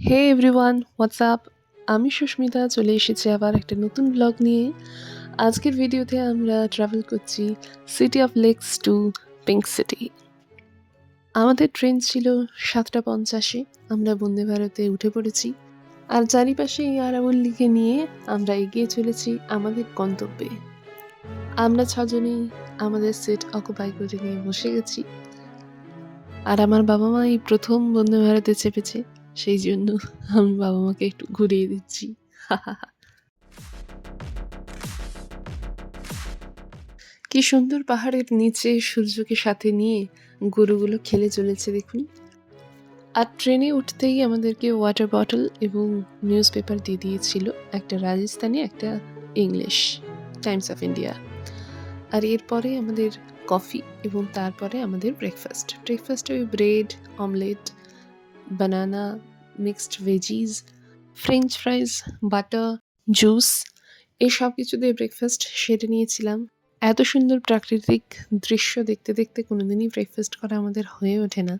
হে everyone, what's up? আমি সুস্মিতা চলে এসেছি আবার একটা নতুন ব্লগ নিয়ে। আজকের ভিডিওতে আমরা ট্রাভেল করছি city of lakes to pink city. আমাদের ট্রেন ছিল 7:50-এ। আমরা বন্দে ভারতে উঠে পড়েছি আর চারিপাশে এই আরাবল্লীকে নিয়ে আমরা এগিয়ে চলেছি আমাদের গন্তব্যে। আমরা 6জনেই আমাদের সিট অকুপাই করে নিয়ে বসে গেছি। আর আমার বাবা মা এই প্রথম বন্দে ভারতে চেপেছে, সেই জন্য আমি বাবা মাকে একটু ঘুরিয়ে দিচ্ছি। কি সুন্দর পাহাড়ের নিচে সূর্যকে সাথে নিয়ে গরুগুলো খেলে চলেছে দেখুন। আর ট্রেনে উঠতেই আমাদেরকে ওয়াটার বটল এবং নিউজ পেপার দিয়ে দিয়েছিল, একটা রাজস্থানি, একটা ইংলিশ, টাইমস অফ ইন্ডিয়া। আর এরপরে আমাদের কফি এবং তারপরে আমাদের ব্রেকফাস্টে ওই bread, omelette, banana, mixed veggies, French fries, butter, juice, এই সব কিছু দিয়ে ব্রেকফাস্ট সেরে নিয়েছিলাম। এত সুন্দর প্রাকৃতিক দৃশ্য দেখতে দেখতে কোনোদিনই ব্রেকফাস্ট করা আমাদের হয়ে ওঠে না।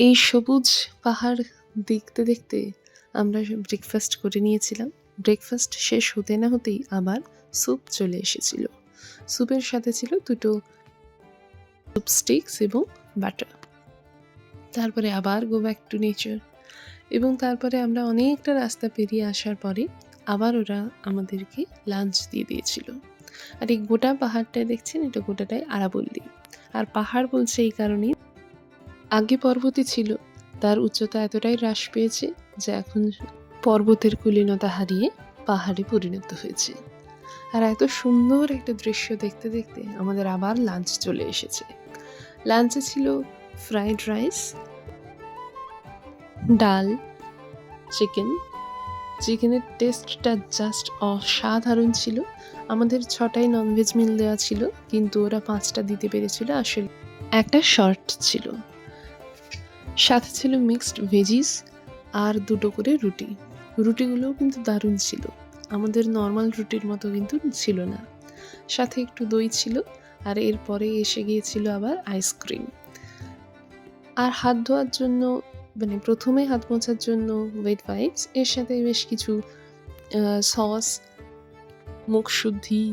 এই সবুজ পাহাড় দেখতে দেখতে আমরা ব্রেকফাস্ট করে নিয়েছিলাম। ব্রেকফাস্ট শেষ হতে না হতেই আবার স্যুপ চলে এসেছিল। স্যুপের সাথে ছিল দুটো স্যুপ স্টিক্স এবং বাটার। তারপরে আবার গো ব্যাক টু নেচার, এবং তারপরে আমরা অনেকটা রাস্তা পেরিয়ে আসার পরে আবার ওরা আমাদেরকে লাঞ্চ দিয়ে দিয়েছিল। আর এই গোটা পাহাড়টায় দেখছেন, এটা গোটাটাই আরাবল্লী। আর পাহাড় বলছে এই কারণেই, আগে পর্বতই ছিল, তার উচ্চতা এতটাই হ্রাস পেয়েছে যে এখন পর্বতের কুলীনতা হারিয়ে পাহাড়ে পরিণত হয়েছে। আর এত সুন্দর একটা দৃশ্য দেখতে দেখতে আমাদের আবার লাঞ্চ চলে এসেছে। লাঞ্চে ছিল ফ্রাইড রাইস, ডাল, চিকেনের টেস্টটা জাস্ট অসাধারণ ছিল। আমাদের 6টাই ননভেজ মিল দেওয়া ছিল, কিন্তু ওরা 5টা দিতে পেরেছিল, আসলে একটা শর্ট ছিল। সাথে ছিল মিক্সড ভেজিস আর 2টো করে রুটি। রুটিগুলোও কিন্তু দারুণ ছিল, আমাদের নর্মাল রুটির মতো কিন্তু ছিল না। সাথে একটু দই ছিল, আর এরপরে এসে গিয়েছিল আবার আইসক্রিম। আর হাত ধোয়ার জন্য, মানে প্রথমে হাত মোছার জন্য ওয়েট ওয়াইপস, এর সাথে বেশ কিছু সস, মুখশুদ্ধি,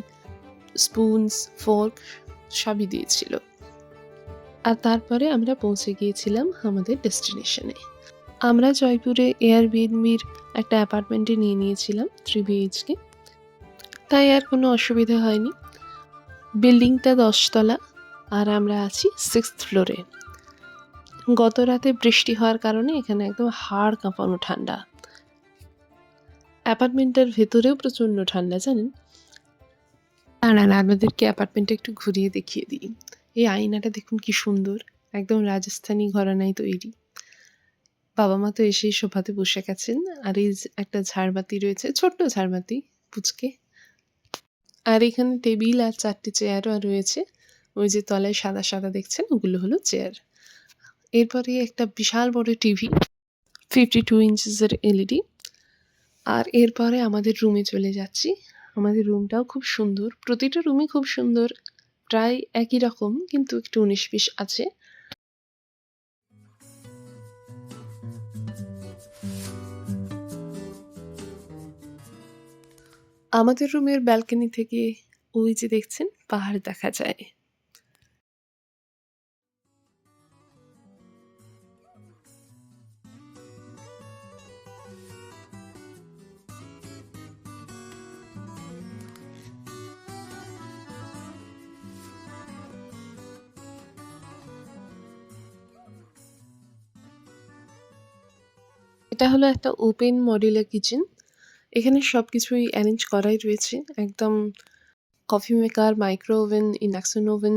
স্পুনস, ফর্ক সবই দিয়েছিল। আর তারপরে আমরা পৌঁছে গিয়েছিলাম আমাদের ডেস্টিনেশনে। আমরা জয়পুরে এয়ারবিএনবির একটা অ্যাপার্টমেন্টে নিয়ে নিয়েছিলাম 3 BHK, তাই আর কোনো অসুবিধা হয়নি। বিল্ডিংটা 10 তলা আর আমরা আছি 6th ফ্লোরে। গত রাতে বৃষ্টি হওয়ার কারণে এখানে একদম হাড় কাঁপানো ঠান্ডা। অ্যাপার্টমেন্টের ভেতরেও প্রচণ্ড ঠান্ডা, জানেন। দাঁড়ান, আপনাদেরকে অ্যাপার্টমেন্টটা একটু ঘুরিয়ে দেখিয়ে দিই। এই আয়নাটা দেখুন কি সুন্দর, একদম রাজস্থানী ঘরানায় তৈরি। বাবা মা তো এসেই সোফাতে বসে গেছেন, আর এই একটা ঝাড়বাতি রয়েছে, ছোট্ট ঝাড়বাতি, পুচকে। আর এখানে টেবিল আর 4টে চেয়ারও রয়েছে। ওই যে তলায় সাদা সাদা দেখছেন, ওগুলো হলো চেয়ার। এরপরে একটা বিশাল বড় টিভি, 52 ইঞ্চেসের এলইডি। আর এরপরে আমাদের রুমে চলে যাচ্ছি। আমাদের রুমটাও খুব সুন্দর, প্রতিটা রুমই খুব সুন্দর, প্রায় একই রকম, কিন্তু একটু 19-20 আছে। আমাদের রুমের ব্যালকনি থেকে ওই যে দেখছেন পাহাড় দেখা যায়। এটা হলো একটা ওপেন মডিউলার কিচেন। এখানে সবকিছুই অ্যারেঞ্জ করাই রয়েছে একদম। Coffee maker, micro oven, induction oven,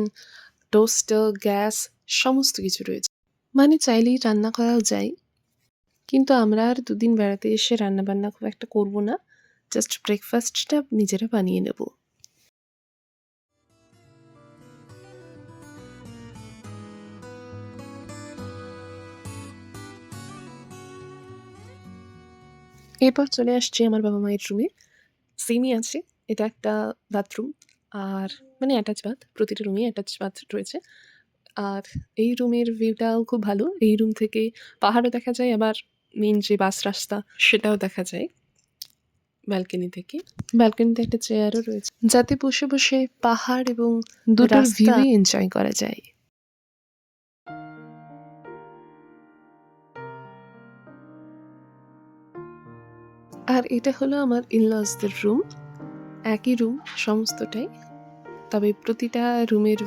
toaster, gas, সমস্ত কিছু রয়েছে। মানে চাইলেই রান্না করাও যায়। কিন্তু আমরা আর 2 দিন বেড়াতে এসে রান্নাবান্না খুব একটা করব না। জাস্ট ব্রেকফাস্টটা নিজেরা বানিয়ে নেব। এরপর চলে আসছি আমার বাবা মায়ের রুমে। সেমই আছে, এটা একটা বাথরুম, আর মানে অ্যাটাচ বাথ, প্রতিটা রুমেই অ্যাটাচ বাথ রয়েছে। আর এই রুমের ভিউটাও খুব ভালো। এই রুম থেকে পাহাড়ও দেখা যায়, আবার মেইন যে বাস রাস্তা সেটাও দেখা যায় ব্যালকনি থেকে। ব্যালকনিতে একটা চেয়ারও রয়েছে যাতে বসে বসে পাহাড় এবং দুটোর ভিউ এনজয় করা যায়। আর এটা হলো আমার ইনলসদের রুম, একই রুম সমস্তটাই, তবে প্রতিটা রুমের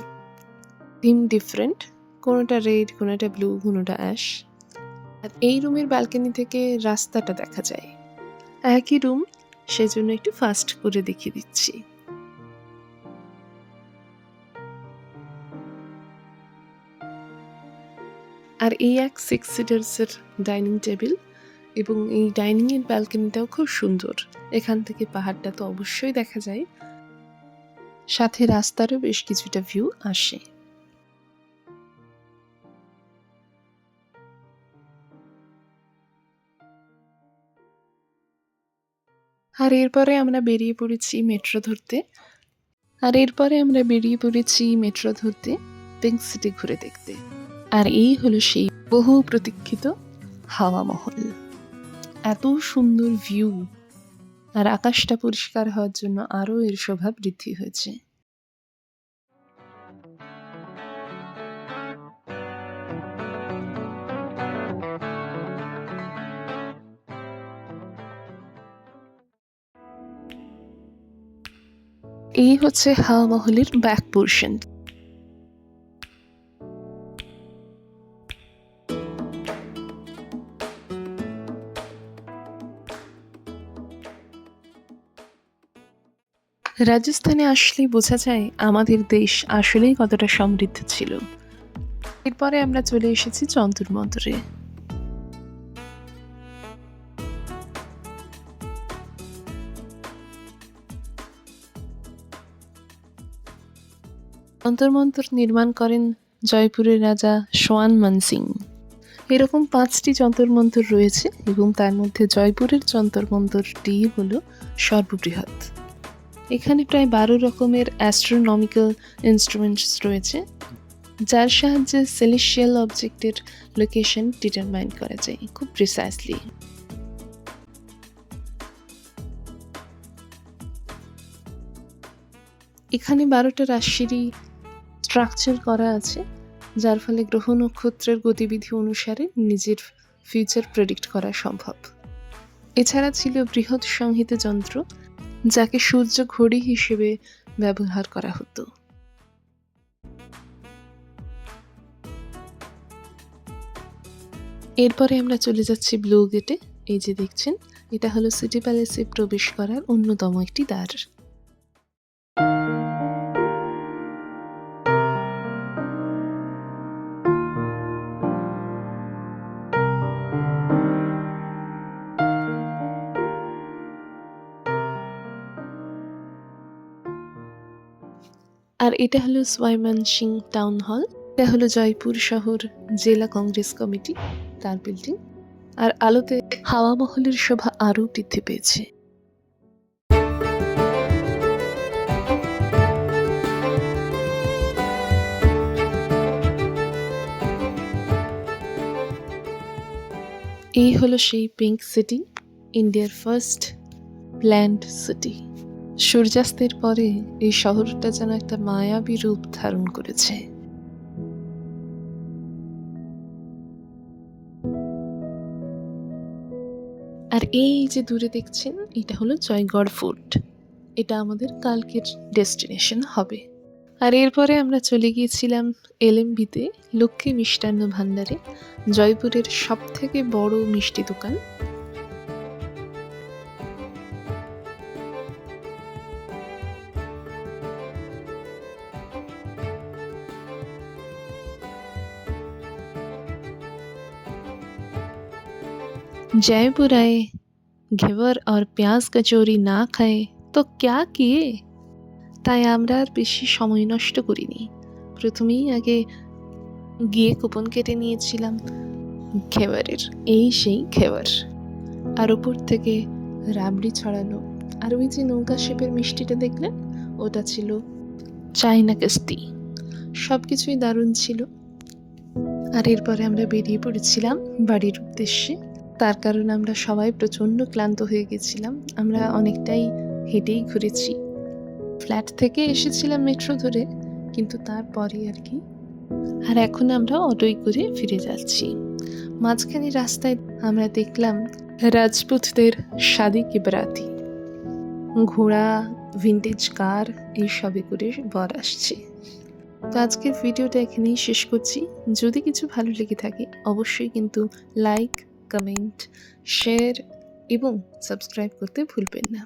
থিম ডিফারেন্ট, কোনোটা রেড, কোনোটা ব্লু, কোনোটা অ্যাশ। আর এই রুমের ব্যালকনি থেকে রাস্তাটা দেখা যায়। একই রুম, সেজন্য একটু ফাস্ট করে দেখিয়ে দিচ্ছি। আর এই এক 6 সিটার্সের ডাইনিং টেবিল, এবং এই ডাইনিং এর ব্যালকনিটাও খুব সুন্দর। এখান থেকে পাহাড়টা তো অবশ্যই দেখা যায়, সাথে রাস্তারও বেশ কিছুটা ভিউ আসে। আর এরপরে আমরা বেরিয়ে পড়েছি মেট্রো ধরতে পিঙ্ক সিটি ঘুরে দেখতে। আর এই হলো সেই বহু প্রতীক্ষিত হাওয়া মহল। এত সুন্দর ভিউ, আর আকাশটা পরিষ্কার হওয়ার জন্য আরো এর শোভা বৃদ্ধি হয়েছে। এই হচ্ছে হাওয়া মহলের ব্যাক পোর্শন। রাজস্থানে আসলে বোঝা যায় আমাদের দেশ আসলেই কতটা সমৃদ্ধ ছিল। এরপরে আমরা চলে এসেছি যন্তর মন্তরে। যন্তর মন্তর নির্মাণ করেন জয়পুরের রাজা সোয়ান মান সিং। এরকম 5টি যন্তর মন্তর রয়েছে এবং তার মধ্যে জয়পুরের যন্তর মন্তরটি হলো সর্ববৃহৎ। এখানে প্রায় 12 রকমের অ্যাস্ট্রোনমিক্যাল ইনস্ট্রুমেন্টস রয়েছে, যার সাহায্যে সেলেস্টিয়াল অবজেক্টের লোকেশন ডিটারমাইন করা যায় খুব প্রিসাইসলি। এখানে 12টা রাশিরই স্ট্রাকচার করা আছে, যার ফলে গ্রহ নক্ষত্রের গতিবিধি অনুসারে নিজের ফিউচার প্রেডিক্ট করা সম্ভব। এছাড়া ছিল বৃহৎ সংহিত যন্ত্র, যাকে সূর্য ঘড়ি হিসেবে ব্যবহার করা হতো। এরপরে আমরা চলে যাচ্ছি ব্লু গেটে। এই যে দেখছেন, এটা হলো সিটি প্যালেসে প্রবেশ করার অন্যতম একটি দ্বার। আর এটা হলো সোয়াইমানসিং টাউন হল। এটা হলো জয়পুর শহর জেলা কংগ্রেস কমিটি, তার বিল্ডিং। আর আলোতে হাওয়া মহলের শোভা আরও বৃদ্ধি পেয়েছে। এই হলো সেই পিঙ্ক সিটি, ইন্ডিয়ার ফার্স্ট প্ল্যান্ড সিটি। সূর্যাস্তের পরে এই শহরটা যেন একটা মায়াবী রূপ ধারণ করেছে। আর এই যে দূরে দেখছেন, এটা হলো জয়গড় ফোর্ট। এটা আমাদের কালকের ডেস্টিনেশন হবে। আর এরপরে আমরা চলে গিয়েছিলাম এলএমবিতে, লক্ষ্মী মিষ্টান্ন ভাণ্ডারে, জয়পুরের সবথেকে বড় মিষ্টি দোকান। जयपुर आए, घेवर और পেঁয়াজ কচুরি না খায় তো ক্যা কিয়ে। তাই আমরা আর বেশি সময় নষ্ট করিনি, প্রথমেই আগে গিয়ে কুপন কেটে নিয়েছিলাম ঘেভারের। এই সেই ঘেভার, আর উপর থেকে রাবড়ি ছড়ানো। আর ওই যে নৌকা শেপের মিষ্টিটা দেখলেন, ওটা ছিল চাইনা কাস্তি। সব কিছুই দারুণ ছিল। আর এরপরে আমরা বেরিয়ে পড়েছিলাম বাড়ির উদ্দেশ্যে। তার কারণ আমরা সবাই প্রচণ্ড ক্লান্ত হয়ে গেছিলাম। আমরা অনেকটাই হেঁটেই ঘুরেছি। ফ্ল্যাট থেকে এসেছিলাম মেট্রো ধরে, কিন্তু তারপরে আর কি। আর এখন আমরা অটোয় করে ফিরে যাচ্ছি। মাঝখানে রাস্তায় আমরা দেখলাম রাজপুতদের শাদি কি বারাতি, ঘোড়া, ভিন্টেজ কার এইসবে করে বর আসছে। তো আজকের ভিডিওটা এখানেই শেষ করছি। যদি কিছু ভালো লেগে থাকে অবশ্যই কিন্তু লাইক, কমেন্ট, শেয়ার এবং সাবস্ক্রাইব করতে ভুলবেন না।